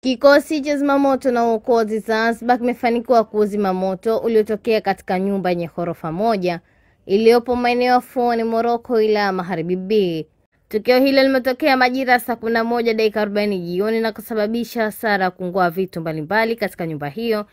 Kikosi cha zimamoto na uokozi Zanzibar kimefanikiwa kuzima moto uliotokea katika nyumba yenye ghorofa moja iliyopo maeneo ya Fuoni Moroko, wilaya Magharibi B. Tukio hilo limetokea majira saa 11:40 jioni na kusababisha hasara kuungua vitu mbalimbali katika nyumba hiyo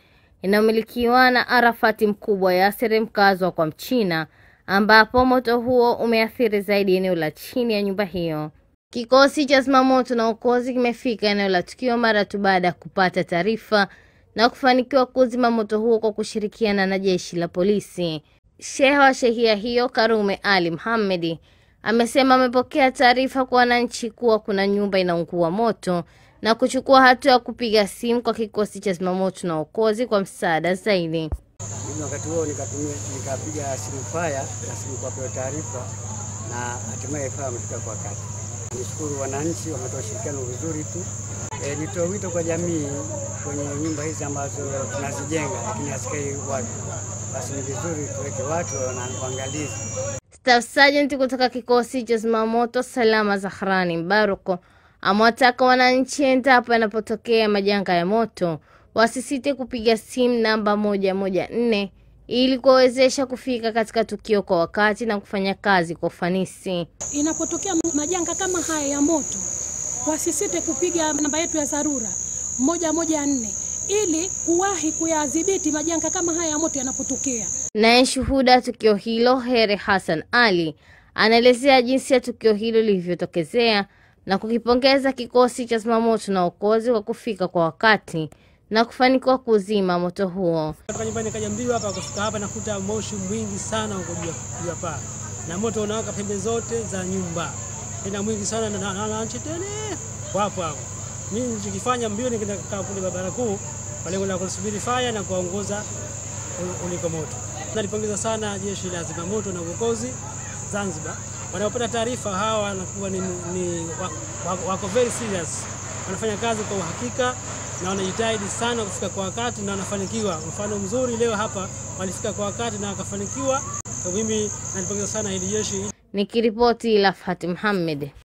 inayomilikiwa na Arafati Mkubwa Yasir, mkazi wa kwa Mchina, ambapo moto huo umeathiri zaidi eneo la chini ya nyumba hiyo. Kikosi cha zimamoto na uokozi kimefika eneo la tukio mara tu baada ya kupata taarifa na kufanikiwa kuzima moto huo kwa kushirikiana na jeshi la polisi. Sheha wa shehia hiyo Karume Ali Muhammad amesema amepokea taarifa kwa wananchi kuwa kuna nyumba inaungua moto na kuchukua hatua ya kupiga simu kwa kikosi cha zimamoto na uokozi kwa msaada zaidi. Wakati huo nikapiga simu fire na simu kwa taarifa na hatimaye fire amefika kwa wakati. Nishukuru wananchi wametoa ushirikiano vizuri tu. Nitoa wito kwa jamii kwenye nyumba hizi ambazo tunazijenga lakini hasikai watu. Basi ni vizuri tuweke watu wanaangalizi. Staff Sergeant kutoka kikosi cha zimamoto Salama Zahrani Mbaruko amewataka wananchi endapo yanapotokea majanga ya moto wasisite kupiga simu namba 114 ili kuwezesha kufika katika tukio kwa wakati na kufanya kazi kwa ufanisi. Inapotokea majanga kama haya ya moto, wasisite kupiga namba yetu ya dharura 114 ili kuwahi kuyadhibiti majanga kama haya ya moto yanapotokea. Naye shuhuda tukio hilo Here Hassan Ali anaelezea jinsi ya tukio hilo lilivyotokezea na kukipongeza kikosi cha zimamoto na uokozi kwa kufika kwa wakati na kufanikiwa kuzima moto huo. Kutoka nyumbani kaja mbio hapa, kufika hapa nakuta moshi mwingi sana uko juu ya paa. Na moto unawaka pembe zote za nyumba. Tena mwingi sana na wananchi tena wapo hapo. Mimi nilichokifanya mbio nikaenda kule barabara kuu kwa lengo la kusubiri fire na kuongoza uliko moto. Nalipongeza sana jeshi la zimamoto na uokozi Zanzibar. Wanapopata taarifa hawa wanakuwa wako very serious. Wanafanya kazi kwa uhakika na wanajitahidi sana kufika kwa wakati na wanafanikiwa. Mfano mzuri leo hapa walifika kwa wakati na wakafanikiwa. Kwa mimi nalipongeza sana hili jeshi. Nikiripoti Lafhat Muhammad.